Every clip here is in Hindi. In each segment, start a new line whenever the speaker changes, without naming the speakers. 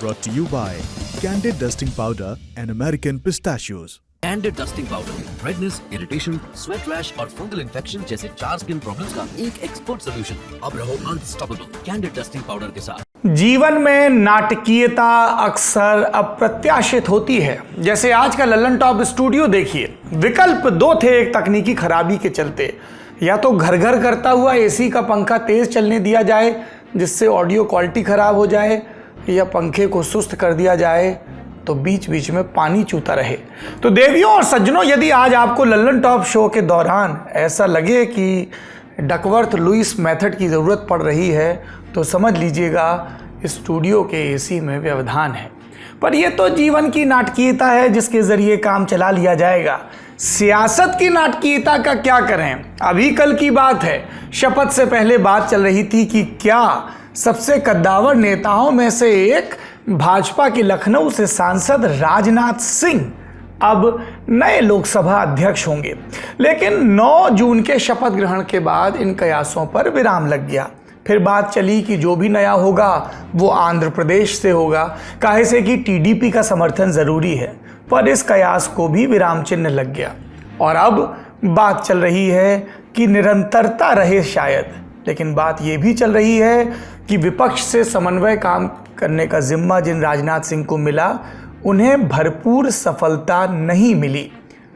brought to you by Candid Dusting Powder and American Pistachios.
Candid dusting powder redness, irritation, sweat rash और फंगल इन्फेक्शन जैसे 4 स्किन प्रॉब्लम्स का एक एक्सपर्ट सॉल्यूशन। अब रहो अनस्टॉपेबल कैंडिड डस्टिंग पाउडर के साथ।
जीवन में नाटकीयता अक्सर अप्रत्याशित होती है। जैसे आज का लल्लन टॉप स्टूडियो देखिए, विकल्प दो थे एक तकनीकी खराबी के चलते। या तो घर घर करता हुआ एसी का पंखा तेज चलने दिया जाए जिससे ऑडियो क्वालिटी खराब हो जाए, या पंखे को सुस्त कर दिया जाए तो बीच बीच में पानी चूता रहे। तो देवियों और सज्जनों, यदि आज आपको लल्लन टॉप शो के दौरान ऐसा लगे कि डकवर्थ लुईस मेथड की ज़रूरत पड़ रही है तो समझ लीजिएगा स्टूडियो के एसी में व्यवधान है। पर यह तो जीवन की नाटकीयता है जिसके ज़रिए काम चला लिया जाएगा। सियासत की नाटकीयता का क्या करें? अभी कल की बात है, शपथ से पहले बात चल रही थी कि क्या सबसे कद्दावर नेताओं में से एक भाजपा के लखनऊ से सांसद राजनाथ सिंह अब नए लोकसभा अध्यक्ष होंगे। लेकिन 9 जून के शपथ ग्रहण के बाद इन कयासों पर विराम लग गया। फिर बात चली कि जो भी नया होगा वो आंध्र प्रदेश से होगा, काहे से कि टीडीपी का समर्थन ज़रूरी है। पर इस कयास को भी विराम चिन्ह लग गया और अब बात चल रही है कि निरंतरता रहे शायद। लेकिन बात ये भी चल रही है कि विपक्ष से समन्वय काम करने का जिम्मा जिन राजनाथ सिंह को मिला, उन्हें भरपूर सफलता नहीं मिली।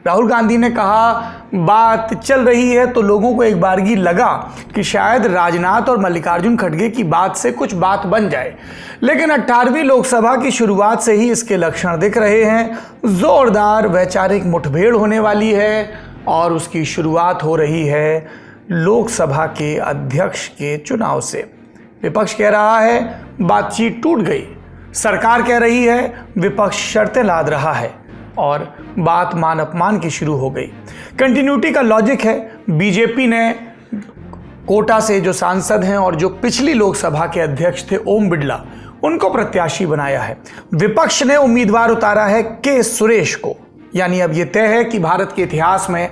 राहुल गांधी ने कहा बात चल रही है तो लोगों को एक बारगी लगा कि शायद राजनाथ और मल्लिकार्जुन खड़गे की बात से कुछ बात बन जाए। लेकिन 18वीं लोकसभा की शुरुआत से ही इसके लक्षण दिख रहे हैं। जोरदार वैचारिक मुठभेड़ होने वाली है और उसकी शुरुआत हो रही है लोकसभा के अध्यक्ष के चुनाव से। विपक्ष कह रहा है बातचीत टूट गई, सरकार कह रही है विपक्ष शर्तें लाद रहा है और बात मान अपमान की शुरू हो गई। कंटिन्यूटी का लॉजिक है। बीजेपी ने कोटा से जो सांसद हैं और जो पिछली लोकसभा के अध्यक्ष थे ओम बिड़ला, उनको प्रत्याशी बनाया है। विपक्ष ने उम्मीदवार उतारा है के सुरेश को। यानी अब यह तय है कि भारत के इतिहास में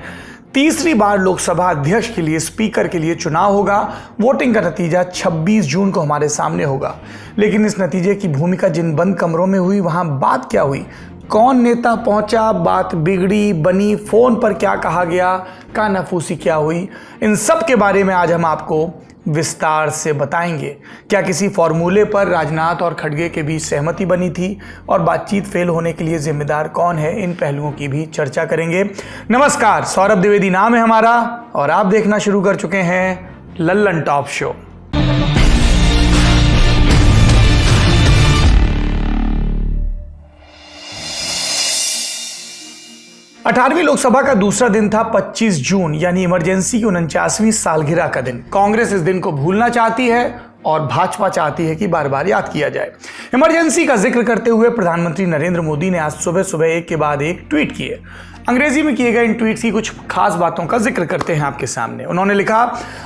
तीसरी बार लोकसभा अध्यक्ष के लिए, स्पीकर के लिए चुनाव होगा। वोटिंग का नतीजा 26 जून को हमारे सामने होगा। लेकिन इस नतीजे की भूमिका जिन बंद कमरों में हुई, वहां बात क्या हुई, कौन नेता पहुंचा, बात बिगड़ी बनी, फोन पर क्या कहा गया, कानाफूसी क्या हुई, इन सब के बारे में आज हम आपको विस्तार से बताएंगे। क्या किसी फॉर्मूले पर राजनाथ और खड़गे के बीच सहमति बनी थी और बातचीत फेल होने के लिए जिम्मेदार कौन है, इन पहलुओं की भी चर्चा करेंगे। नमस्कार, सौरभ द्विवेदी नाम है हमारा और आप देखना शुरू कर चुके हैं लल्लन टॉप शो। अठारहवीं लोकसभा का दूसरा दिन था 25 जून, यानी इमरजेंसी की 49वीं सालगिरह का दिन। कांग्रेस इस दिन को भूलना चाहती है और भाजपा चाहती है कि बार बार याद किया जाए। इमरजेंसी का जिक्र करते हुए प्रधानमंत्री नरेंद्र मोदी ने आज सुबह सुबह एक के बाद एक ट्वीट किए। अंग्रेजी में किए गए इन ट्वीट की कुछ खास बातों का जिक्र करते हैं आपके सामने। उन्होंने लिखा,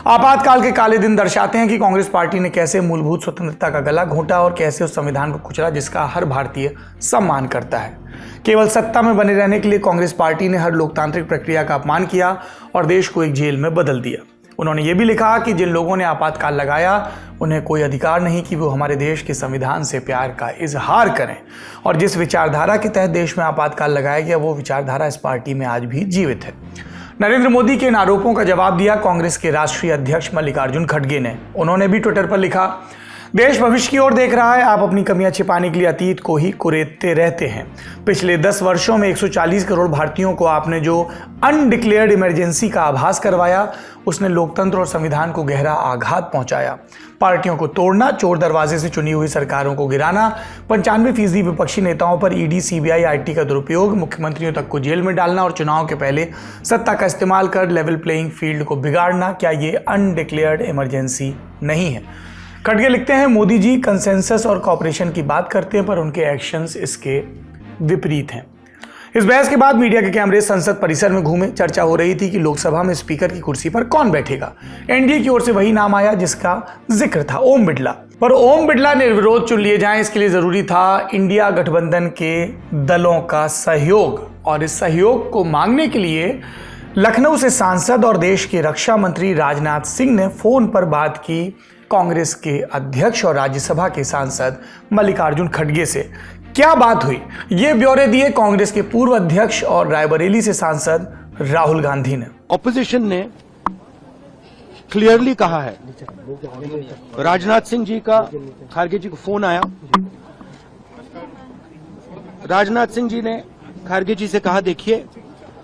आपातकाल के काले दिन दर्शाते हैं कि कांग्रेस पार्टी ने कैसे मूलभूत स्वतंत्रता का गला घोंटा और कैसे उस संविधान को कुचला जिसका हर भारतीय सम्मान करता है। केवल सत्ता में बने रहने के लिए कांग्रेस पार्टी ने हर लोकतांत्रिक प्रक्रिया का अपमान किया और देश को एक जेल में बदल दिया। उन्होंने ये भी लिखा कि जिन लोगों ने आपातकाल लगाया उन्हें कोई अधिकार नहीं कि वो हमारे देश के संविधान से प्यार का इजहार करें, और जिस विचारधारा के तहत देश में आपातकाल लगाया गया वो विचारधारा इस पार्टी में आज भी जीवित है। नरेंद्र मोदी के इन आरोपों का जवाब दिया कांग्रेस के राष्ट्रीय अध्यक्ष मल्लिकार्जुन खड़गे ने। उन्होंने भी ट्विटर पर लिखा, देश भविष्य की ओर देख रहा है, आप अपनी कमियां छिपाने के लिए अतीत को ही कुरेदते रहते हैं। पिछले 10 वर्षों में 140 करोड़ भारतीयों को आपने जो अनडिक्लेयर्ड इमरजेंसी का आभास करवाया, उसने लोकतंत्र और संविधान को गहरा आघात पहुंचाया। पार्टियों को तोड़ना, चोर दरवाजे से चुनी हुई सरकारों को गिराना, 95% विपक्षी नेताओं पर ईडी, सीबीआई, आईटी का दुरुपयोग, मुख्यमंत्रियों तक को जेल में डालना और चुनाव के पहले सत्ता का इस्तेमाल कर लेवल प्लेइंग फील्ड को बिगाड़ना, क्या ये अनडिक्लेयर्ड इमरजेंसी नहीं है? खड़गे लिखते हैं, मोदी जी कंसेंसस और कॉपरेशन की बात करते हैं पर उनके एक्शंस इसके विपरीत हैं। इस बहस के बाद मीडिया के कैमरे संसद परिसर में घूमे। चर्चा हो रही थी कि लोकसभा में स्पीकर की कुर्सी पर कौन बैठेगा। एनडीए की ओर से वही नाम आया जिसका जिक्र था, ओम बिड़ला। पर ओम बिड़ला निर्विरोध चुन लिए जाएं, इसके लिए जरूरी था इंडिया गठबंधन के दलों का सहयोग, और इस सहयोग को मांगने के लिए लखनऊ से सांसद और देश के रक्षा मंत्री राजनाथ सिंह ने फोन पर बात की कांग्रेस के अध्यक्ष और राज्यसभा के सांसद मल्लिकार्जुन खड़गे से। क्या बात हुई, ये ब्यौरे दिए कांग्रेस के पूर्व अध्यक्ष और रायबरेली से सांसद राहुल गांधी ने।
ऑपोजिशन ने क्लियरली कहा है, राजनाथ सिंह जी का खारगे जी को फोन आया, राजनाथ सिंह जी ने खारगे जी से कहा देखिए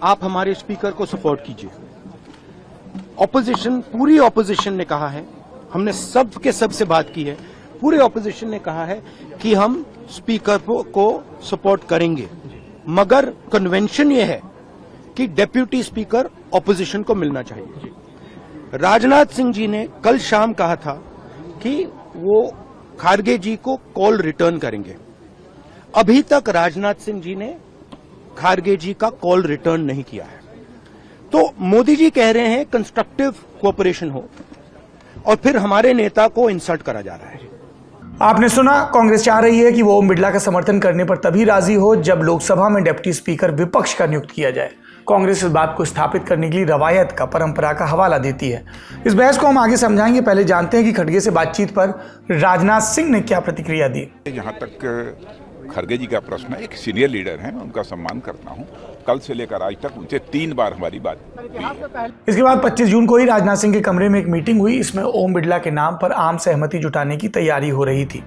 आप हमारे स्पीकर को सपोर्ट कीजिए। ऑपोजिशन, पूरी ऑपोजिशन ने कहा है, हमने सब के सब से बात की है, पूरे ऑपोजिशन ने कहा है कि हम स्पीकर को सपोर्ट करेंगे, मगर कन्वेंशन ये है कि डेप्यूटी स्पीकर ऑपोजिशन को मिलना चाहिए। राजनाथ सिंह जी ने कल शाम कहा था कि वो खारगे जी को कॉल रिटर्न करेंगे। अभी तक राजनाथ सिंह जी ने खारगे जी का कॉल रिटर्न नहीं किया है। तो मोदी जी कह रहे हैं कंस्ट्रक्टिव कोऑपरेशन हो, और फिर हमारे नेता को इंसल्ट करा जा रहा है।
आपने सुना, कांग्रेस चाह रही है कि वो ओम बिरला का समर्थन करने पर तभी राजी हो जब लोकसभा में डिप्टी स्पीकर विपक्ष का नियुक्त किया जाए। कांग्रेस इस बात को स्थापित करने के लिए रवायत का, परंपरा का हवाला देती है। इस बहस को हम आगे समझाएंगे, पहले जानते हैं कि खड़गे से बातचीत पर राजनाथ सिंह ने क्या प्रतिक्रिया दी।
जहां तक खड़गे जी का प्रश्न है, एक सीनियर लीडर हैं, मैं उनका सम्मान करता हूं। कल से लेकर आज तक उनसे 3 बार हमारी बात हुई है।
इसके बाद 25 जून को ही राजनाथ सिंह के कमरे में एक मीटिंग हुई। इसमें ओम बिरला के नाम पर आम सहमति जुटाने की तैयारी हो रही थी।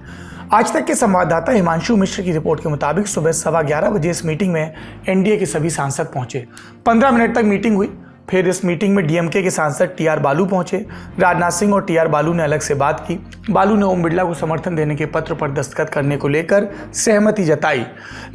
आज तक के संवाददाता हिमांशु मिश्र की रिपोर्ट के मुताबिक सुबह 11:15 बजे इस मीटिंग में एनडीए के सभी सांसद पहुंचे। 15 मिनट तक मीटिंग हुई। फिर इस मीटिंग में डीएमके के सांसद टीआर बालू पहुंचे। राजनाथ सिंह और टीआर बालू ने अलग से बात की। बालू ने ओम बिरला को समर्थन देने के पत्र पर दस्तखत करने को लेकर सहमति जताई,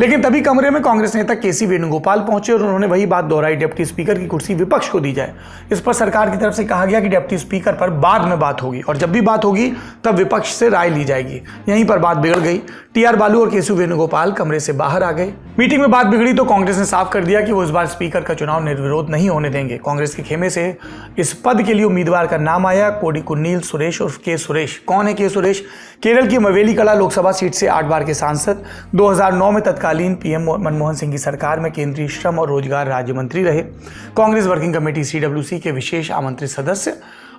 लेकिन तभी कमरे में कांग्रेस नेता केसी वेणुगोपाल पहुंचे और उन्होंने वही बात दोहराई, डिप्टी स्पीकर की कुर्सी विपक्ष को दी जाए। इस पर सरकार की तरफ से कहा गया कि डिप्टी स्पीकर पर बाद में बात होगी और जब भी बात होगी तब विपक्ष से राय ली जाएगी। यहीं पर बात बिगड़ गई। टीआर बालू और केसी वेणुगोपाल कमरे से बाहर आ गए। मीटिंग में बात बिगड़ी तो कांग्रेस ने साफ कर दिया कि वो इस बार स्पीकर का चुनाव निर्विरोध नहीं होने देंगे। कांग्रेस के खेमे से इस पद के लिए उम्मीदवार का नाम आया, कोडिकुन्नील सुरेश उर्फ के सुरेश। कौन है के सुरेश? केरल की मवेली कला लोकसभा सीट से 8 बार के सांसद, 2009 में तत्कालीन पीएम मनमोहन सिंह की सरकार में केंद्रीय श्रम और रोजगार राज्य मंत्री रहे, कांग्रेस वर्किंग कमेटी सीडब्ल्यूसी के विशेष आमंत्रित सदस्य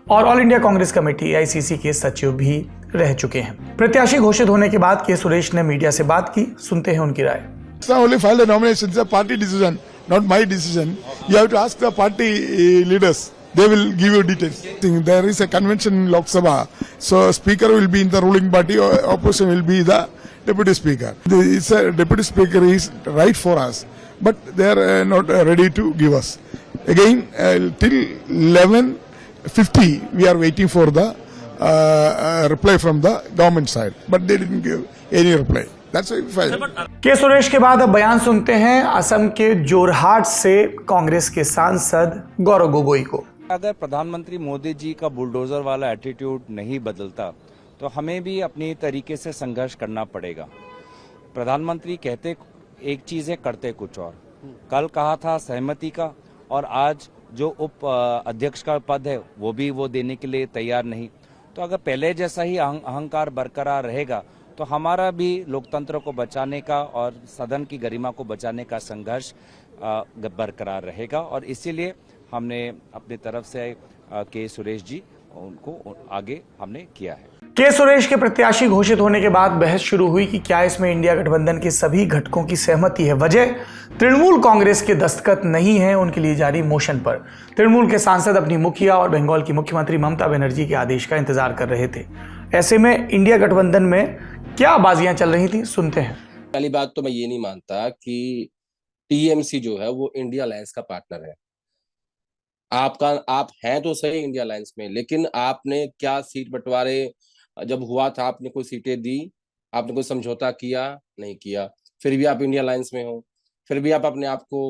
और all India Congress committee AICC के सचिव भी रह चुके हैं। प्रत्याशी घोषित होने के बाद के सुरेश ने मीडिया से बात की, सुनते हैं उनकी राय।
Only file the nomination. It's a party decision, not my decision. You have to ask the party leaders. They will give you details. There is a convention in Lok Sabha, so speaker will be in the ruling party, or opposition will be the deputy speaker. It's a deputy speaker is right for us, but they are not ready to give us. Again, till 11:50, we are waiting for the reply from the government side, but they didn't give any reply.
के सुरेश के बाद अब बयान सुनते हैं असम के जोरहाट से कांग्रेस के सांसद गौरव गोगोई को।
अगर प्रधानमंत्री मोदी जी का बुलडोजर वाला एटीट्यूड नहीं बदलता तो हमें भी अपनी तरीके से संघर्ष करना पड़ेगा। प्रधानमंत्री कहते एक चीज है, करते कुछ और। कल कहा था सहमति का, और आज जो उप अध्यक्ष का पद है वो देने के लिए तैयार नहीं। तो अगर पहले जैसा ही अहंकार बरकरार रहेगा तो हमारा भी लोकतंत्र को बचाने का और सदन की गरिमा को बचाने का संघर्ष बरकरार रहेगा, और इसीलिए हमने अपनी तरफ से के सुरेश जी उनको आगे हमने किया है।
के सुरेश के प्रत्याशी घोषित होने के बाद बहस शुरू हुई कि क्या इसमें इंडिया गठबंधन के सभी घटकों की सहमति है। वजह तृणमूल कांग्रेस के दस्तखत नहीं है उनके लिए जारी मोशन पर। तृणमूल के सांसद अपनी मुखिया और बंगाल की मुख्यमंत्री ममता बनर्जी के आदेश का इंतजार कर रहे थे। ऐसे में इंडिया गठबंधन में क्या बाजियां चल रही थी, सुनते हैं।
पहली बात तो मैं ये नहीं मानता कि टीएमसी जो है वो इंडिया अलायंस का पार्टनर है। आप हैं तो सही इंडिया अलायंस में, लेकिन आपने क्या सीट बंटवारे जब हुआ था, आपने कोई सीटें दी, आपने कोई समझौता किया? नहीं किया। फिर भी आप इंडिया अलायंस में हो, फिर भी आप अपने आप को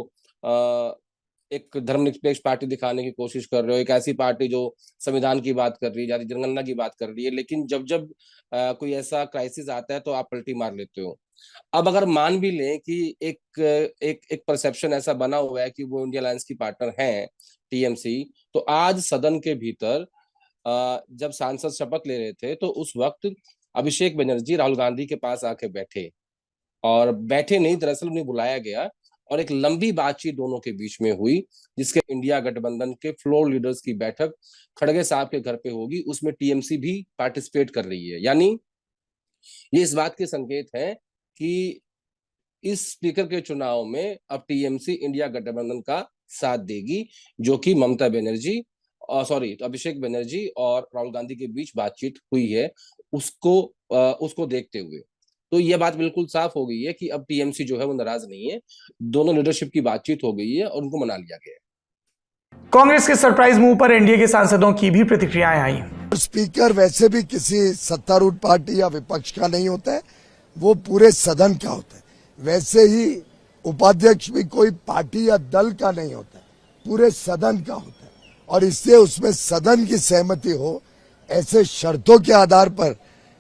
एक धर्मनिरपेक्ष पार्टी दिखाने की कोशिश कर रहे हो, एक ऐसी पार्टी जो संविधान की बात कर रही है, जाति जनगणना की बात कर रही है, लेकिन जब कोई ऐसा क्राइसिस आता है तो आप पलटी मार लेते हो। अब अगर मान भी लें कि एक परसेप्शन ऐसा बना हुआ है कि वो इंडिया अलायंस की पार्टनर हैं टीएमसी, तो आज सदन के भीतर जब सांसद शपथ ले रहे थे तो उस वक्त अभिषेक बनर्जी राहुल गांधी के पास आके बैठे, और बैठे नहीं, दरअसल उन्हें बुलाया गया और एक लंबी बातचीत दोनों के बीच में हुई, जिसके इंडिया गठबंधन के फ्लोर लीडर्स की बैठक खड़गे साहब के घर पे होगी, उसमें टीएमसी भी पार्टिसिपेट कर रही है। यानी ये इस बात के संकेत है कि इस स्पीकर के चुनाव में अब टीएमसी इंडिया गठबंधन का साथ देगी, जो कि ममता बनर्जी अभिषेक बनर्जी और राहुल गांधी के बीच बातचीत हुई है, उसको देखते हुए। तो यह बात बिल्कुल साफ हो गई है कि अब टीएमसी जो है वो नाराज नहीं है, दोनों लीडरशिप की बातचीत हो गई है और उनको मना लिया गया है।
कांग्रेस के सरप्राइज मूव पर एनडीए के सांसदों की भी प्रतिक्रियाएं आई।
स्पीकर वैसे भी किसी सत्तारूढ़ पार्टी या विपक्ष का नहीं होता है, वो पूरे सदन का होता है। वैसे ही उपाध्यक्ष भी कोई पार्टी या दल का नहीं होता है, पूरे सदन का होता है। और इससे उसमें सदन की सहमति हो, ऐसे शर्तों के आधार पर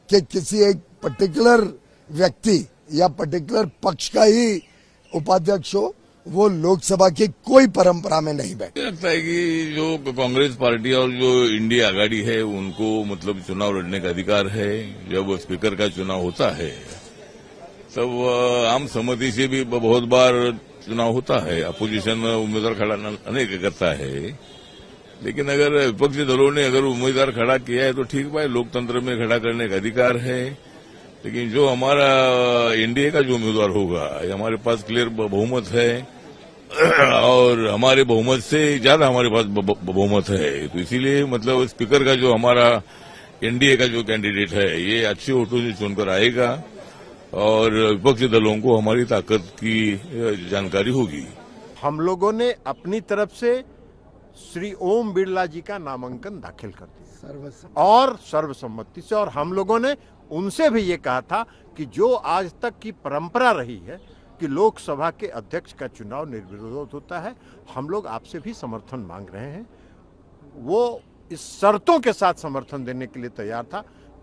कि किसी एक पर्टिकुलर व्यक्ति या पर्टिकुलर पक्ष का ही उपाध्यक्ष हो, वो लोकसभा की कोई परंपरा में नहीं बैठे।
लगता है कि जो कांग्रेस पार्टी और जो इंडिया आघाड़ी है उनको मतलब चुनाव लड़ने का अधिकार है। जब स्पीकर का चुनाव होता है तब आम सहमति से भी बहुत बार चुनाव होता है, अपोजिशन उम्मीदवार खड़ा अनेक करता है, लेकिन अगर विपक्षी दलों ने अगर उम्मीदवार खड़ा किया है तो ठीक भाई, लोकतंत्र में खड़ा करने का अधिकार है। लेकिन जो हमारा एनडीए का जो उम्मीदवार होगा, हमारे पास क्लियर बहुमत है और हमारे बहुमत से ज्यादा हमारे पास बहुमत है, तो इसीलिए मतलब स्पीकर का जो हमारा एनडीए का जो कैंडिडेट है ये अच्छे वोटों से चुनकर आएगा और विपक्षी दलों को हमारी ताकत की जानकारी होगी।
हम लोगों ने अपनी तरफ से श्री ओम बिरला जी का नामांकन दाखिल कर दिया और सर्वसम्मति से, और हम लोगों ने उनसे भी ये कहा था कि जो आज तक की परंपरा रही है कि लोकसभा के अध्यक्ष का चुनाव निर्विरोध होता है, हम लोग आपसे भी समर्थन मांग रहे हैं। वो इस शर्तों के साथ समर्थन देने के लिए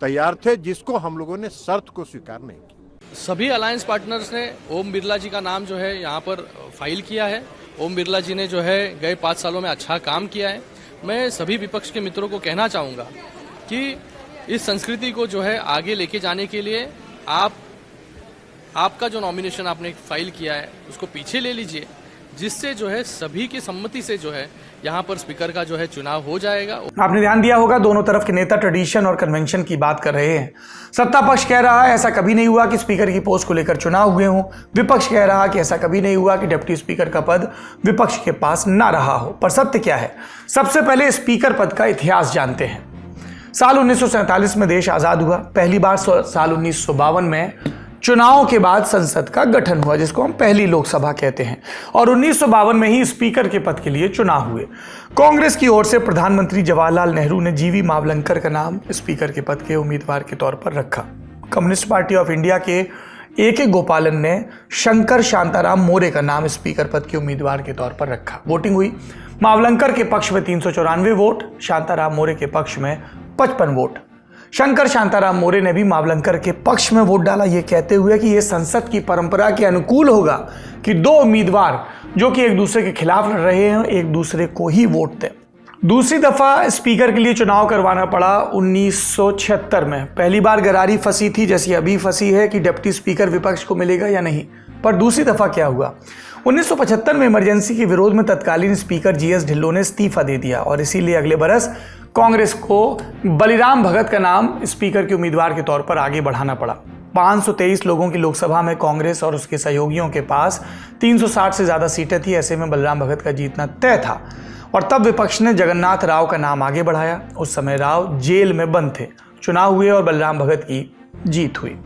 तैयार थे जिसको हम लोगों ने शर्त को स्वीकार नहीं किया।
सभी अलायंस पार्टनर्स ने ओम बिरला जी का नाम जो है यहाँ पर फाइल किया है। ओम बिरला जी ने जो है गए 5 सालों में अच्छा काम किया है। मैं सभी विपक्ष के मित्रों को कहना चाहूँगा कि इस संस्कृति को जो है आगे लेके जाने के लिए आपका जो नॉमिनेशन आपने फाइल किया है उसको पीछे ले लीजिए, जिससे जो है सभी की सम्मति से जो है यहाँ पर स्पीकर का जो है चुनाव हो जाएगा।
आपने ध्यान दिया होगा, दोनों तरफ के नेता ट्रेडिशन और कन्वेंशन की बात कर रहे हैं। सत्ता पक्ष कह रहा है ऐसा कभी नहीं हुआ कि स्पीकर की पोस्ट को लेकर चुनाव हुए हों, विपक्ष कह रहा कि ऐसा कभी नहीं हुआ कि डिप्टी स्पीकर का पद विपक्ष के पास ना रहा हो। पर सत्य क्या है? सबसे पहले स्पीकर पद का इतिहास जानते हैं। साल 1947 में देश आजाद हुआ। पहली बार साल 1952 में चुनाव के बाद संसद का गठन हुआ, जिसको हम पहली लोकसभा कहते हैं, और 1952 में ही स्पीकर के पद के लिए चुनाव हुए। कांग्रेस की ओर से प्रधानमंत्री जवाहरलाल नेहरू ने जीवी मावलंकर का नाम स्पीकर के पद के उम्मीदवार के तौर पर रखा। कम्युनिस्ट पार्टी ऑफ इंडिया के ए.के. गोपालन ने शंकर शांताराम मोरे का नाम स्पीकर पद के उम्मीदवार के तौर पर रखा। वोटिंग हुई। मावलंकर के पक्ष में 394 वोट, शांताराम मोरे के पक्ष में 55 वोट। शंकर शांताराम मोरे ने भी मावलंकर के पक्ष में वोट डाला, यह कहते हुए कि यह संसद की परंपरा के अनुकूल होगा कि 2 उम्मीदवार जो कि एक दूसरे के खिलाफ लड़ रहे हैं एक दूसरे को ही वोट दें। दूसरी दफा स्पीकर के लिए चुनाव करवाना पड़ा 1976 में। पहली बार गरारी फंसी थी, जैसी अभी फंसी है कि डिप्टी स्पीकर विपक्ष को मिलेगा या नहीं। पर दूसरी दफा क्या हुआ? 1975 में इमरजेंसी के विरोध में तत्कालीन स्पीकर जीएस ढिल्लों ने इस्तीफा दे दिया और इसीलिए अगले बरस कांग्रेस को बलिराम भगत का नाम स्पीकर के उम्मीदवार के तौर पर आगे बढ़ाना पड़ा। 523 लोगों की लोकसभा में कांग्रेस और उसके सहयोगियों के पास 360 से ज्यादा सीटें थी। ऐसे में बलराम भगत का जीतना तय था और तब विपक्ष ने जगन्नाथ राव का नाम आगे बढ़ाया। उस समय राव जेल में बंद थे। चुनाव हुए और बलराम भगत की जीत हुई।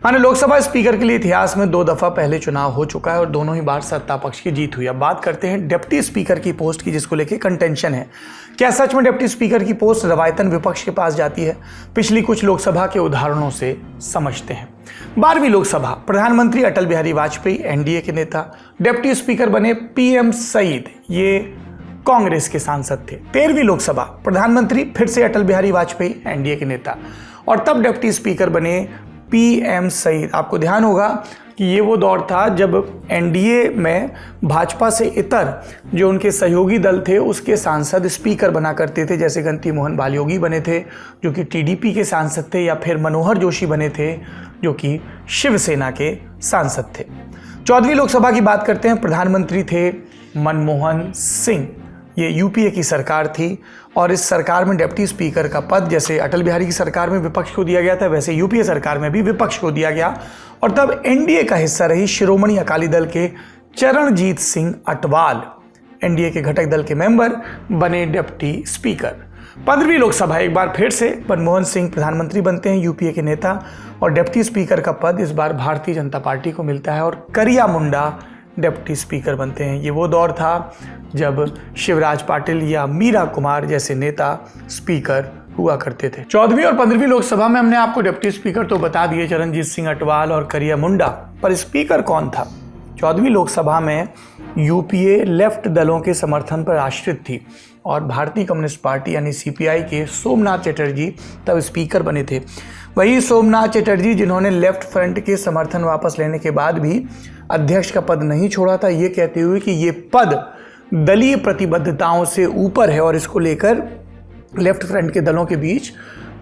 माने लोकसभा स्पीकर के लिए इतिहास में 2 दफा पहले चुनाव हो चुका है और दोनों ही बार सत्ता पक्ष की जीत हुई। अब बात करते हैं डिप्टी स्पीकर की पोस्ट की, जिसको लेकर कंटेंशन है। क्या सच में डिप्टी स्पीकर की पोस्ट रवायतन विपक्ष के पास जाती है? पिछली कुछ लोकसभा के उदाहरणों से समझते हैं। 12वीं लोकसभा, प्रधानमंत्री अटल बिहारी वाजपेयी एनडीए के नेता, डिप्टी स्पीकर बने पीएम सईद, ये कांग्रेस के सांसद थे। 13वीं लोकसभा, प्रधानमंत्री फिर से अटल बिहारी वाजपेयी एनडीए के नेता, और तब डिप्टी स्पीकर बने पीएम सईद। आपको ध्यान होगा कि ये वो दौर था जब एनडीए में भाजपा से इतर जो उनके सहयोगी दल थे उसके सांसद स्पीकर बना करते थे, जैसे गंती मोहन बालयोगी बने थे जो कि टीडीपी के सांसद थे, या फिर मनोहर जोशी बने थे जो कि शिवसेना के सांसद थे। 14वीं लोकसभा की बात करते हैं। प्रधानमंत्री थे मनमोहन सिंह। ये यूपीए की सरकार थी और इस सरकार में डिप्टी स्पीकर का पद जैसे अटल बिहारी की सरकार में विपक्ष को दिया गया था, वैसे यूपीए सरकार में भी विपक्ष को दिया गया। और तब एनडीए का हिस्सा रही शिरोमणि अकाली दल के चरणजीत सिंह अटवाल एनडीए के घटक दल के मेंबर बने डिप्टी स्पीकर। 15वीं लोकसभा एक बार फिर से मनमोहन सिंह प्रधानमंत्री बनते हैं, यूपीए के नेता, और डिप्टी स्पीकर का पद इस बार भारतीय जनता पार्टी को मिलता है और करिया मुंडा डिप्टी स्पीकर बनते हैं। ये वो दौर था जब शिवराज पाटिल या मीरा कुमार जैसे नेता स्पीकर हुआ करते थे। 14वीं और 15वीं लोकसभा में हमने आपको डिप्टी स्पीकर तो बता दिए, चरणजीत सिंह अटवाल और करिया मुंडा, पर स्पीकर कौन था? 14वीं लोकसभा में यूपीए लेफ्ट दलों के समर्थन पर आश्रित थी और भारतीय कम्युनिस्ट पार्टी यानी सीपीआई के सोमनाथ चटर्जी तब स्पीकर बने थे। वही सोमनाथ चटर्जी जिन्होंने लेफ्ट फ्रंट के समर्थन वापस लेने के बाद भी अध्यक्ष का पद नहीं छोड़ा था, ये कहते हुए कि ये पद दलीय प्रतिबद्धताओं से ऊपर है, और इसको लेकर लेफ्ट फ्रंट के दलों के बीच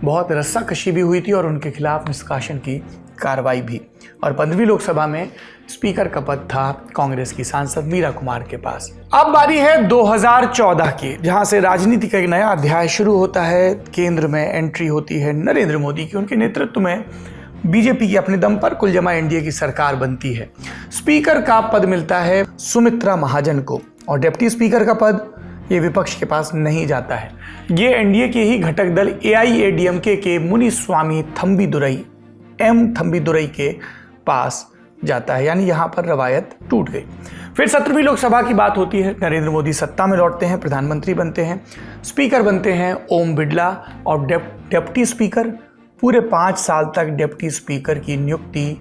बहुत रस्साकशी भी हुई थी और उनके खिलाफ निष्कासन की कार्रवाई भी। और 15वीं लोकसभा में स्पीकर का पद था कांग्रेस की सांसद मीरा कुमार के पास। अब बारी है 2014 की, जहां से राजनीति का एक नया अध्याय शुरू होता है। केंद्र में एंट्री होती है नरेंद्र मोदी की, उनके नेतृत्व में बीजेपी की अपने दम पर कुल जमा एनडीए की सरकार बनती है। स्पीकर का पद मिलता है सुमित्रा महाजन को और डिप्टी स्पीकर का पद ये विपक्ष के पास नहीं जाता है। ये एनडीए के ही घटक दल एआईएडीएमके के मुनिस्वामी थंबीदुरई थंबीदुरई के पास जाता है, यानी यहां पर रवायत टूट गई। फिर 17वीं लोकसभा की बात होती है। नरेंद्र मोदी सत्ता में लौटते हैं, प्रधानमंत्री बनते हैं, स्पीकर बनते हैं ओम बिरला और डिप्टी स्पीकर पूरे 5 साल तक डिप्टी स्पीकर की नियुक्ति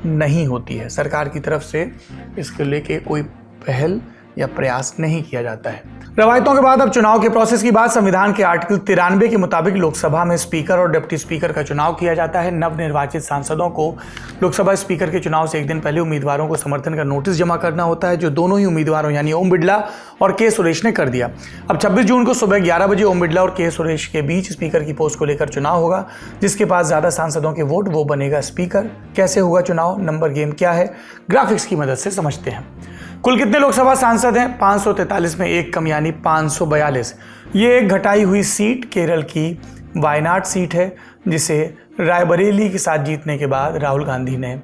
नहीं होती है। सरकार की तरफ से इसके लेके कोई पहल या प्रयास नहीं किया जाता है। रवायतों के बाद अब चुनाव के प्रोसेस की बात। संविधान के आर्टिकल 93 के मुताबिक लोकसभा में स्पीकर और डिप्टी स्पीकर का चुनाव किया जाता है। नवनिर्वाचित सांसदों को लोकसभा स्पीकर के चुनाव से एक दिन पहले उम्मीदवारों को समर्थन का नोटिस जमा करना होता है, जो दोनों ही उम्मीदवारों यानी ओम बिरला और के सुरेश ने कर दिया। अब 26 जून को सुबह 11 बजे ओम बिरला और के सुरेश के बीच स्पीकर की पोस्ट को लेकर चुनाव होगा। जिसके पास ज्यादा सांसदों के वोट वो बनेगा स्पीकर। कैसे होगा चुनाव, नंबर गेम क्या है, ग्राफिक्स की मदद से समझते हैं। कुल कितने लोकसभा सांसद हैं? 543 में एक कम यानी 542। ये एक घटाई हुई सीट केरल की वायनाड सीट है, जिसे रायबरेली के साथ जीतने के बाद राहुल गांधी ने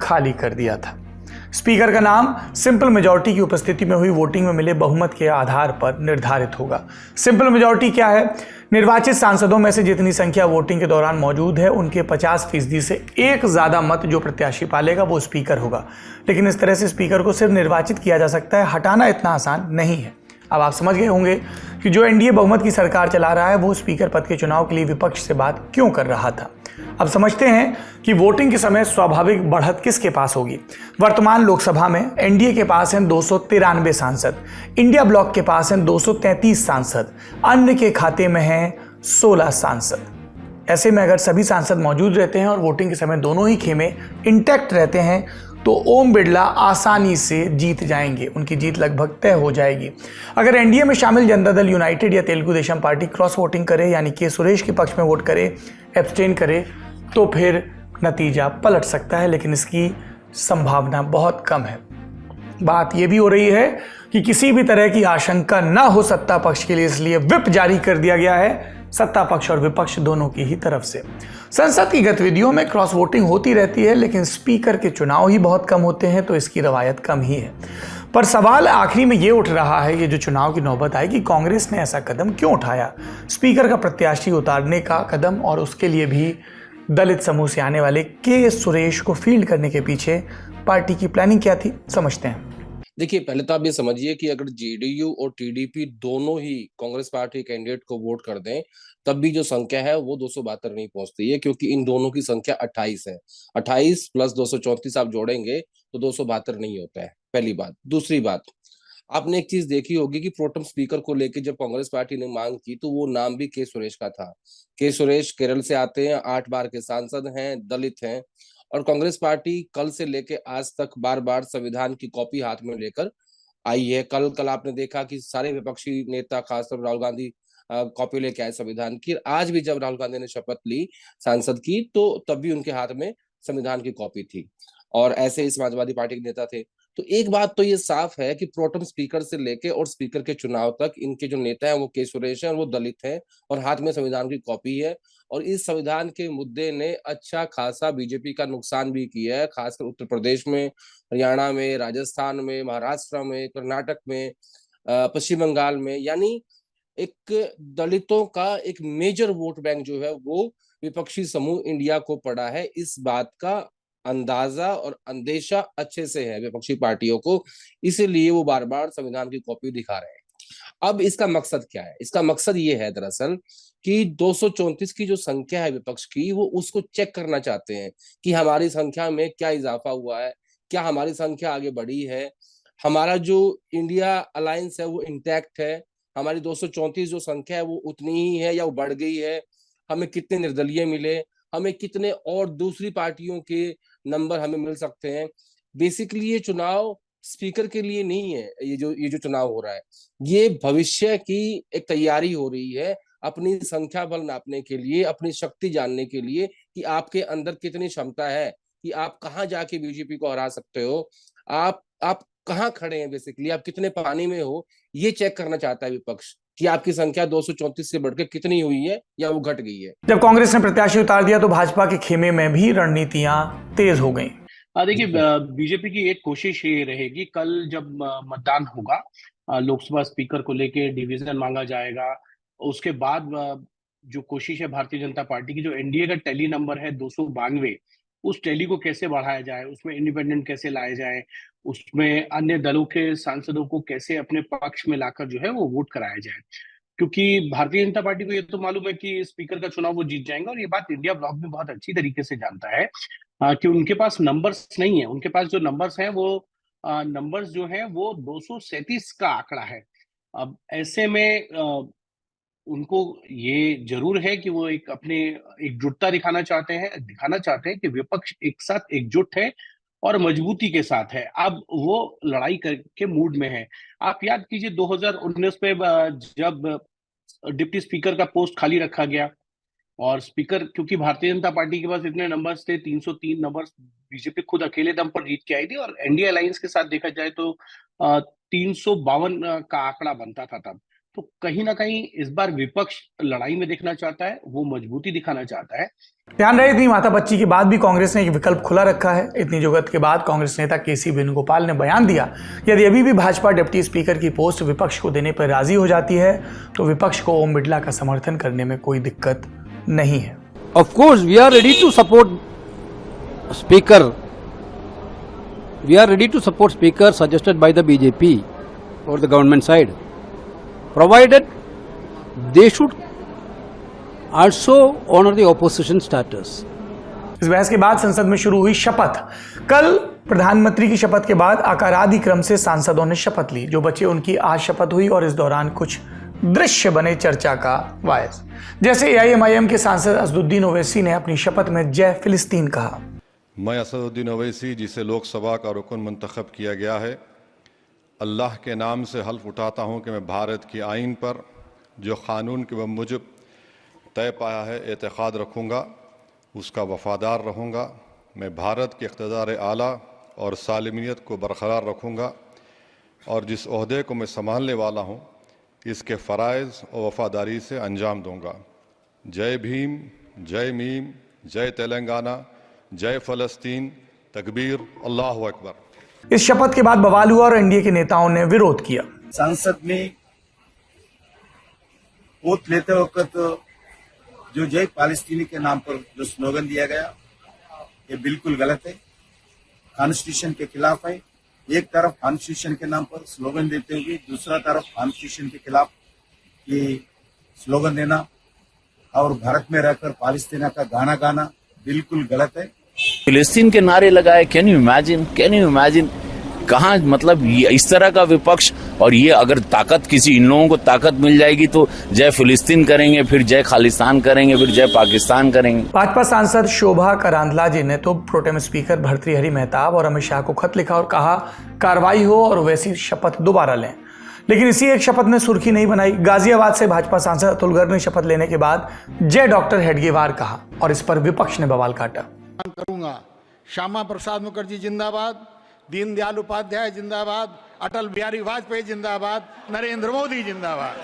खाली कर दिया था। स्पीकर का नाम सिंपल मेजॉरिटी की उपस्थिति में हुई वोटिंग में मिले बहुमत के आधार पर निर्धारित होगा। सिंपल मेजॉरिटी क्या है? निर्वाचित सांसदों में से जितनी संख्या वोटिंग के दौरान मौजूद है उनके 50% से एक ज्यादा मत जो प्रत्याशी पालेगा वो स्पीकर होगा। लेकिन इस तरह से स्पीकर को सिर्फ निर्वाचित किया जा सकता है, हटाना इतना आसान नहीं है। अब आप समझ गए होंगे कि जो एनडीए बहुमत की सरकार चला रहा है वो स्पीकर पद के चुनाव के लिए विपक्ष से बात क्यों कर रहा था। अब समझते हैं कि वोटिंग के समय स्वाभाविक बढ़त किसके पास होगी। वर्तमान लोकसभा में एनडीए के पास हैं 293 सांसद, इंडिया ब्लॉक के पास हैं 233 सांसद, अन्य के खाते में हैं 16 सांसद। ऐसे में अगर सभी सांसद मौजूद रहते हैं और वोटिंग के समय दोनों ही खेमे इंटैक्ट रहते हैं तो ओम बिरला आसानी से जीत जाएंगे, उनकी जीत लगभग तय हो जाएगी। अगर एनडीए में शामिल जनता दल यूनाइटेड या Telugu Desam party cross voting करे यानी के सुरेश के पक्ष में वोट करे, एब्सटेन करे, तो फिर नतीजा पलट सकता है, लेकिन इसकी संभावना बहुत कम है। बात यह भी हो रही है कि किसी भी तरह की आशंका न हो सत्ता पक्ष के लिए, इसलिए व्हिप जारी कर दिया गया है सत्ता पक्ष और विपक्ष दोनों की ही तरफ से। संसद की गतिविधियों में क्रॉस वोटिंग होती रहती है, लेकिन स्पीकर के चुनाव ही बहुत कम होते हैं, तो इसकी रवायत कम ही है। पर सवाल आखिरी में ये उठ रहा है, ये जो चुनाव की नौबत आई, कि कांग्रेस ने ऐसा कदम क्यों उठाया, स्पीकर का प्रत्याशी उतारने का कदम, और उसके लिए भी दलित समूह से आने वाले के सुरेश को फील्ड करने के पीछे पार्टी की प्लानिंग क्या थी, समझते हैं।
देखिए, पहले तो आप ये समझिए कि अगर जेडीयू और टीडीपी दोनों ही कांग्रेस पार्टी कैंडिडेट को वोट कर दें, तब भी जो संख्या है वो 272 नहीं पहुंचती है, क्योंकि इन दोनों की संख्या 28 है। 28 प्लस 234 आप जोड़ेंगे तो 272 नहीं होता है, पहली बात। दूसरी बात, आपने एक चीज देखी होगी कि प्रोटेम स्पीकर को लेकर जब कांग्रेस पार्टी ने मांग की तो वो नाम भी के सुरेश का था। के सुरेश केरल से आते हैं, 8 बार के सांसद हैं, दलित हैं, और कांग्रेस पार्टी कल से लेके आज तक बार बार संविधान की कॉपी हाथ में लेकर आई है। कल आपने देखा कि सारे विपक्षी नेता, खासतौर राहुल गांधी कॉपी लेके आए संविधान की। आज भी जब राहुल गांधी ने शपथ ली सांसद की, तो तब भी उनके हाथ में संविधान की कॉपी थी। और ऐसे ही समाजवादी पार्टी के नेता थे। तो एक बात तो ये साफ है कि प्रोटेम स्पीकर से लेके और स्पीकर के चुनाव तक इनके जो नेता हैं वो के सुरेश हैं और वो दलित हैं और हाथ में संविधान की कॉपी है। और इस संविधान के मुद्दे ने अच्छा खासा बीजेपी का नुकसान भी किया है, खासकर उत्तर प्रदेश में, हरियाणा में, राजस्थान में, महाराष्ट्र में, कर्नाटक में, पश्चिम बंगाल में। यानी एक दलितों का एक मेजर वोट बैंक जो है वो विपक्षी समूह इंडिया को पड़ा है। इस बात का अंदाजा और अंदेशा अच्छे से है विपक्षी पार्टियों को, इसीलिए वो बार बार संविधान की कॉपी दिखा रहे हैं। अब इसका मकसद क्या है? इसका मकसद ये है दरअसल कि 234 की जो संख्या है विपक्ष की, वो उसको चेक करना चाहते हैं कि हमारी संख्या में क्या इजाफा हुआ है, क्या हमारी संख्या आगे बढ़ी है, हमारा जो इंडिया अलायंस है वो इंटैक्ट है, हमारी 234 जो संख्या है वो उतनी ही है या वो बढ़ गई है, हमें कितने निर्दलीय मिले, हमें कितने और दूसरी पार्टियों के नंबर हमें मिल सकते हैं। बेसिकली ये चुनाव स्पीकर के लिए नहीं है, ये जो चुनाव हो रहा है, ये भविष्य की एक तैयारी हो रही है अपनी संख्या बल नापने के लिए, अपनी शक्ति जानने के लिए कि आपके अंदर कितनी क्षमता है, कि आप कहाँ जाके बीजेपी को हरा सकते हो, आप कहाँ खड़े हैं, बेसिकली आप कितने पानी में हो, ये चेक करना चाहता है विपक्ष कि आपकी संख्या 234 से बढ़कर कितनी हुई है या वो घट गई है।
जब कांग्रेस ने प्रत्याशी उतार दिया तो भाजपा के खेमे में भी रणनीतियां तेज हो गईं।
देखिए, बीजेपी की एक कोशिश ये रहेगी, कल जब मतदान होगा लोकसभा स्पीकर को लेके डिवीजन मांगा जाएगा, उसके बाद जो कोशिश है भारतीय जनता पार्टी की, जो एनडीए का टैली नंबर है 292, उस टैली को कैसे बढ़ाया जाए, उसमें इंडिपेंडेंट कैसे लाए जाए, उसमें अन्य दलों के सांसदों को कैसे अपने पक्ष में लाकर जो है वो वोट कराया जाए। क्योंकि भारतीय जनता पार्टी को ये तो मालूम है कि स्पीकर का चुनाव वो जीत जाएंगे, और ये बात इंडिया ब्लॉक भी बहुत अच्छी तरीके से जानता है कि उनके पास नंबर्स नहीं है। उनके पास जो नंबर्स हैं वो नंबर्स जो है वो 237 का आंकड़ा है। अब ऐसे में उनको ये जरूर है कि वो एक अपने एकजुटता दिखाना चाहते हैं कि विपक्ष एक साथ एकजुट है और मजबूती के साथ है। अब वो लड़ाई के मूड में है। आप याद कीजिए 2019 पे जब डिप्टी स्पीकर का पोस्ट खाली रखा गया और स्पीकर, क्योंकि भारतीय जनता पार्टी के पास इतने नंबर्स थे, 303 नंबर्स बीजेपी खुद अकेले दम पर जीत के आई थी, और एनडीए अलायंस के साथ देखा जाए तो 352 का आंकड़ा बनता था तब। तो कहीं ना कहीं इस बार विपक्ष लड़ाई में देखना चाहता है, वो मजबूती दिखाना चाहता है।
ध्यान रहे, इतनी माथापच्ची के बाद भी कांग्रेस ने एक विकल्प खुला रखा है। इतनी जुगत के बाद कांग्रेस नेता केसी वेणुगोपाल ने बयान दिया, यदि अभी भी भाजपा डिप्टी स्पीकर की पोस्ट विपक्ष को देने पर राजी हो जाती है तो विपक्ष को ओम बिड़ला का समर्थन करने में कोई दिक्कत नहीं है।
Of course, we are ready to support speaker. We are ready to support speaker suggested by the BJP or the government side, provided they should also honor the opposition status.
इस बहस के बाद संसद में शुरू हुई शपथ। कल प्रधानमंत्री की शपथ के बाद आकारादि क्रम से सांसदों ने शपथ ली। जो बचे उनकी आज शपथ हुई और इस दौरान कुछ दृश्य बने चर्चा का बायस। जैसे एआईएमआईएम के सांसद असदुद्दीन ओवैसी ने अपनी शपथ में जय फिलिस्तीन कहा।
मैं असदुद्दीन ओवैसी, जिसे लोकसभा का रुकन मुंतखब किया गया है, अल्लाह के नाम से हल्फ उठाता हूं कि मैं भारत की आइन पर जो कानून के मुजब तय पाया है एतकाद रखूंगा, उसका वफादार रहूंगा। मैं भारत के इक़्तिदार आला और सालिमियत को बरकरार रखूंगा और जिस ओहदे को मैं संभालने वाला हूं इसके फ़राइज़ और वफादारी से अंजाम दूंगा। जय भीम, जय मीम, जय तेलंगाना, जय फ़लस्तीन, तकबीर, अल्लाहु अकबर।
इस शपथ के बाद बवाल हुआ और एनडीए के नेताओं ने विरोध किया।
संसद में वोट लेते वक्त जो जय फालस्तीनी के नाम पर जो स्लोगन दिया गया, ये बिल्कुल गलत है, कॉन्स्टिट्यूशन के खिलाफ है। एक तरफ कॉन्स्टिट्यूशन के नाम पर स्लोगन देते हुए दूसरा तरफ कॉन्स्टिट्यूशन के खिलाफ ये स्लोगन देना और भारत में रहकर पालस्तीना का गाना गाना बिल्कुल गलत है।
फिलिस्तीन के नारे लगाए। कैन यू इमेजिन कहाँ, मतलब इस तरह का विपक्ष। और ये अगर ताकत, किसी इन लोगों को ताकत मिल जाएगी तो जय फिलिस्तीन करेंगे, फिर जय खालिस्तान करेंगे, फिर जय पाकिस्तान करेंगे।
भाजपा सांसद शोभा करांदलाजे ने तो प्रोटेम स्पीकर भर्तृहरि मेहताब और अमित शाह को खत लिखा और कहा कार्रवाई हो और वैसी शपथ दोबारा लें। लेकिन इसी एक शपथ ने सुर्खी नहीं बनाई। गाजियाबाद से भाजपा सांसद अतुल गर्ग ने शपथ लेने के बाद जय डॉक्टर हेडगेवार कहा और इस पर विपक्ष ने बवाल काटा।
करूंगा, श्यामा प्रसाद मुखर्जी जिंदाबाद,
दीनदयाल उपाध्याय जिंदाबाद, अटल बिहारी वाजपेयी जिंदाबाद, नरेंद्र मोदी जिंदाबाद।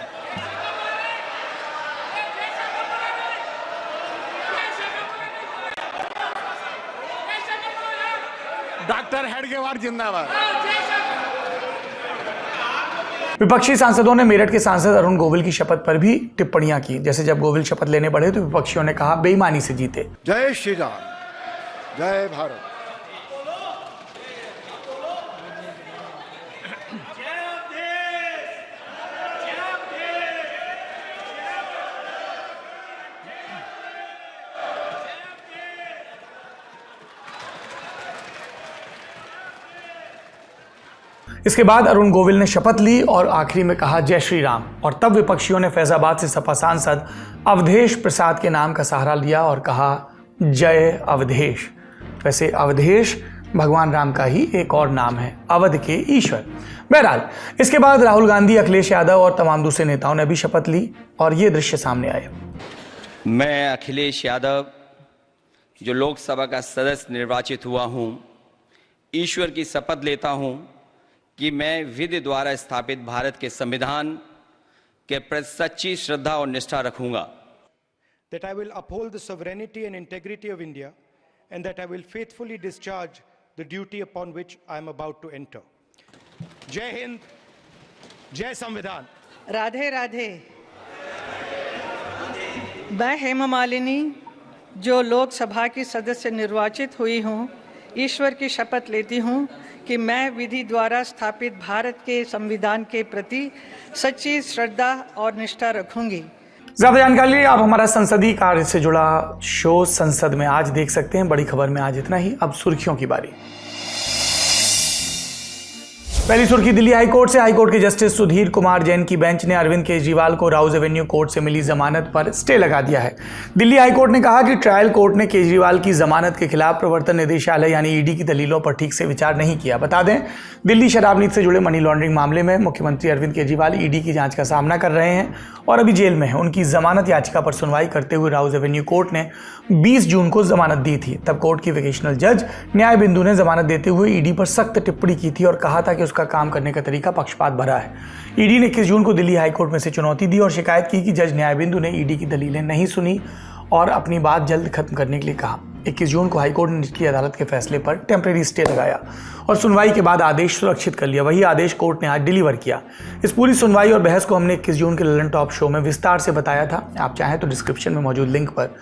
डॉक्टर हेडगेवार जिंदाबाद। विपक्षी सांसदों ने मेरठ के सांसद अरुण गोविल की शपथ पर भी टिप्पणियां की। जैसे जब गोविल शपथ लेने बढ़े तो विपक्षियों ने कहा बेईमानी से जीते।
जय श्री राम, जय भारत।
इसके बाद अरुण गोविल ने शपथ ली और आखिरी में कहा जय श्री राम। और तब विपक्षियों ने फैजाबाद से सपा सांसद अवधेश प्रसाद के नाम का सहारा लिया और कहा जय अवधेश। वैसे अवधेश भगवान राम का ही एक और नाम है, अवध के ईश्वर। बहरहाल इसके बाद राहुल गांधी, अखिलेश यादव और तमाम दूसरे नेताओं ने भी शपथ ली और ये दृश्य सामने आए।
मैं अखिलेश यादव, जो लोकसभा का सदस्य निर्वाचित हुआ हूं, ईश्वर की शपथ लेता हूं कि मैं विधि द्वारा स्थापित भारत के संविधान के प्रति सच्ची श्रद्धा और निष्ठा रखूंगा।
That I will uphold the sovereignty and integrity of India and that I will faithfully discharge the duty upon which I am about to enter. जय हिंद, जय संविधान।
राधे राधे। मैं हेमा मालिनी, जो लोकसभा की सदस्य निर्वाचित हुई हूँ, ईश्वर की शपथ लेती हूँ कि मैं विधि द्वारा स्थापित भारत के संविधान के प्रति सच्ची श्रद्धा और निष्ठा रखूंगी।
ज्यादा जानकारी लिए आप हमारा संसदीय कार्य से जुड़ा शो संसद में आज देख सकते हैं। बड़ी खबर में आज इतना ही। अब सुर्खियों की बारी। पहली सुर्खी दिल्ली हाईकोर्ट से। हाईकोर्ट के जस्टिस सुधीर कुमार जैन की बेंच ने अरविंद केजरीवाल को राउज एवेन्यू कोर्ट से मिली जमानत पर स्टे लगा दिया है। दिल्ली हाईकोर्ट ने कहा कि ट्रायल कोर्ट ने केजरीवाल की जमानत के खिलाफ प्रवर्तन निदेशालय यानी ईडी की दलीलों पर ठीक से विचार नहीं किया। बता दें, दिल्ली शराब नीति से जुड़े मनी लॉन्ड्रिंग मामले में मुख्यमंत्री अरविंद केजरीवाल ईडी की जांच का सामना कर रहे हैं और अभी जेल में है। उनकी जमानत याचिका पर सुनवाई करते हुए राउज एवेन्यू कोर्ट ने 20 जून को जमानत दी थी। तब कोर्ट की वेकेशनल जज न्याय बिंदु ने जमानत देते हुए ईडी पर सख्त टिप्पणी की थी और कहा था कि उसका काम करने का तरीका पक्षपात भरा है। ईडी ने 21 जून को दिल्ली हाईकोर्ट में से चुनौती दी और शिकायत की कि जज न्याय बिंदु ने ईडी की दलीलें नहीं सुनी और अपनी बात जल्द खत्म करने के लिए कहा। 21 जून को हाईकोर्ट ने निचली अदालत के फैसले पर टेम्परेरी स्टे लगाया और सुनवाई के बाद आदेश सुरक्षित कर लिया। वही आदेश कोर्ट ने आज डिलीवर किया। इस पूरी सुनवाई और बहस को हमने 21 जून के ललन टॉप शो में विस्तार से बताया था। आप चाहें तो डिस्क्रिप्शन में मौजूद लिंक पर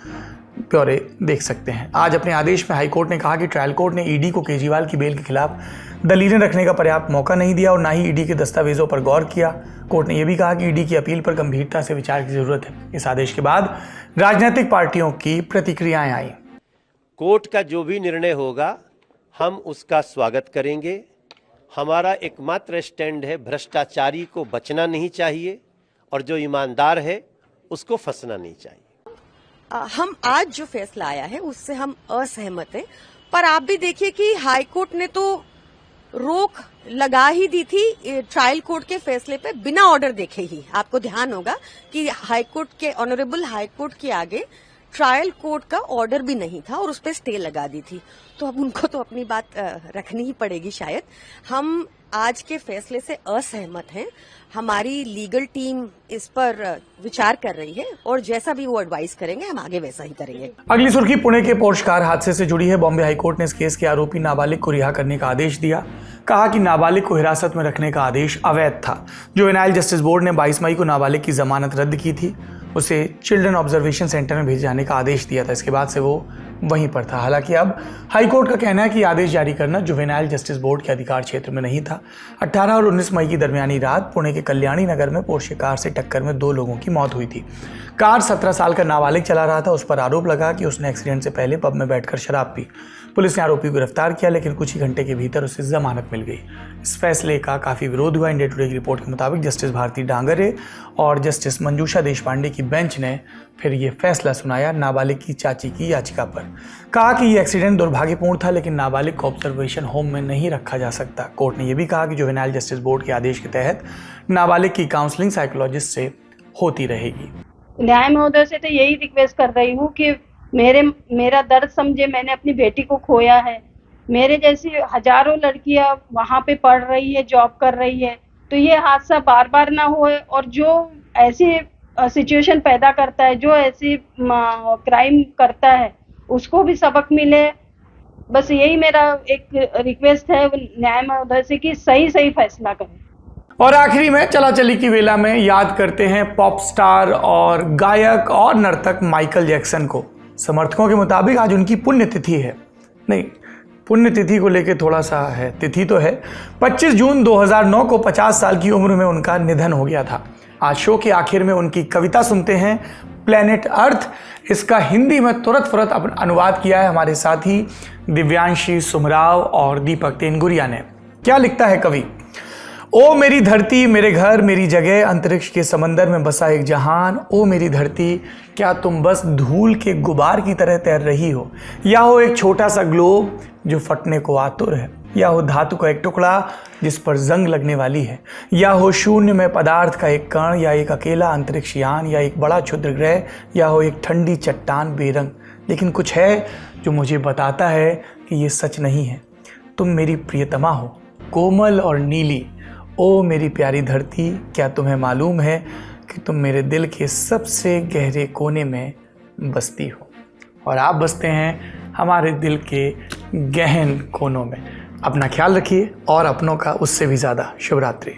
ब्यौरे देख सकते हैं। आज अपने आदेश में हाईकोर्ट ने कहा कि ट्रायल कोर्ट ने ईडी को केजरीवाल की बेल के खिलाफ दलीलें रखने का पर्याप्त मौका नहीं दिया और ना ही ईडी के दस्तावेजों पर गौर किया। कोर्ट ने यह भी कहा कि ईडी की अपील पर गंभीरता से विचार की जरूरत है। इस आदेश के बाद राजनीतिक पार्टियों की प्रतिक्रियाएं आई।
कोर्ट का जो भी निर्णय होगा हम उसका स्वागत करेंगे। हमारा एकमात्र स्टैंड है, भ्रष्टाचारी को बचना नहीं चाहिए और जो ईमानदार है उसको फंसना नहीं चाहिए।
हम आज जो फैसला आया है उससे हम असहमत हैं, पर आप भी देखिए कि हाईकोर्ट ने तो रोक लगा ही दी थी ट्रायल कोर्ट के फैसले पे बिना ऑर्डर देखे ही। आपको ध्यान होगा कि हाईकोर्ट के ऑनरेबल हाईकोर्ट के आगे ट्रायल कोर्ट का ऑर्डर भी नहीं था और उस पर स्टे लगा दी थी। तो अब उनको तो अपनी बात रखनी ही पड़ेगी शायद। हम आज के फैसले से असहमत हैं। हमारी लीगल टीम इस पर विचार कर रही है और जैसा भी वो एडवाइस करेंगे हम आगे वैसा ही करेंगे।
अगली सुर्खी पुणे के पोर्श कार हादसे से जुड़ी है। बॉम्बे हाईकोर्ट ने इस केस के आरोपी नाबालिग को रिहा करने का आदेश दिया। कहा कि नाबालिग को हिरासत में रखने का आदेश अवैध था। जुवेनाइल जस्टिस बोर्ड ने 22 मई को नाबालिग की जमानत रद्द की थी। उसे चिल्ड्रन ऑब्जर्वेशन सेंटर में भेजे जाने का आदेश दिया था। इसके बाद से वो वहीं पर था। हालांकि अब हाईकोर्ट का कहना है कि आदेश जारी करना जुवेनाइल जस्टिस बोर्ड के अधिकार क्षेत्र में नहीं था। 18 और 19 मई की दरमियानी रात पुणे के कल्याणी नगर में पोर्शे कार से टक्कर में 2 लोगों की मौत हुई थी। कार 17 साल का नाबालिग चला रहा था। उस पर आरोप लगा कि उसने एक्सीडेंट से पहले पब में बैठकर शराब पी। पुलिस ने आरोपी को गिरफ्तार किया, लेकिन कुछ ही घंटे के भीतर उसे जमानत मिल गई। इस फैसले का काफ़ी विरोध हुआ। इंडिया टुडे की रिपोर्ट के मुताबिक जस्टिस भारती डांगरे और जस्टिस मंजूषा देशपांडे की बेंच ने फिर ये फैसला सुनाया नाबालिग की चाची की याचिका पर। कहा कि ये एक्सीडेंट दुर्भाग्यपूर्ण था, लेकिन नाबालिग को ऑब्जर्वेशन होम में नहीं रखा जा सकता। कोर्ट ने यह भी कहा कि जुवेनाइल जस्टिस बोर्ड के आदेश के तहत नाबालिग की काउंसलिंग साइकोलॉजिस्ट से होती रहेगी।
न्याय महोदय से तो यही रिक्वेस्ट कर रही हूँ कि मेरा दर्द समझे। मैंने अपनी बेटी को खोया है मेरे जैसी हजारों लड़कियां वहां पे पढ़ रही है, जॉब कर रही है, तो ये हादसा बार बार ना होए और जो ऐसी सिचुएशन पैदा करता है, जो ऐसी क्राइम करता है, उसको भी सबक मिले। बस यही मेरा एक रिक्वेस्ट है न्याय महोदय से कि सही सही फैसला करें।
और आखिरी में चला चली की वेला में याद करते हैं पॉप स्टार और गायक और नर्तक माइकल जैक्सन को। समर्थकों के मुताबिक आज उनकी पुण्यतिथि है। नहीं, पुण्यतिथि को लेकर थोड़ा सा है, तिथि तो है। 25 जून 2009 को 50 साल की उम्र में उनका निधन हो गया था। आज शो के आखिर में उनकी कविता सुनते हैं, प्लेनेट अर्थ। इसका हिंदी में तुरंत फुरत अनुवाद किया है हमारे साथी दिव्यांशी सुमराव और दीपक तेनगुरिया ने। क्या लिखता है कवि? ओ मेरी धरती, मेरे घर, मेरी जगह, अंतरिक्ष के समंदर में बसा एक जहान। ओ मेरी धरती, क्या तुम बस धूल के गुबार की तरह तैर रही हो, या हो एक छोटा सा ग्लोब जो फटने को आतुर है, या हो धातु का एक टुकड़ा जिस पर जंग लगने वाली है, या हो शून्य में पदार्थ का एक कण, या एक अकेला अंतरिक्ष यान, या एक बड़ा क्षुद्र ग्रह, या हो एक ठंडी चट्टान बेरंग। लेकिन कुछ है जो मुझे बताता है कि ये सच नहीं है। तुम मेरी प्रियतमा हो, कोमल और नीली। ओ मेरी प्यारी धरती, क्या तुम्हें मालूम है कि तुम मेरे दिल के सबसे गहरे कोने में बसती हो, और आप बसते हैं हमारे दिल के गहन कोनों में। अपना ख्याल रखिए और अपनों का उससे भी ज़्यादा। शुभ रात्रि।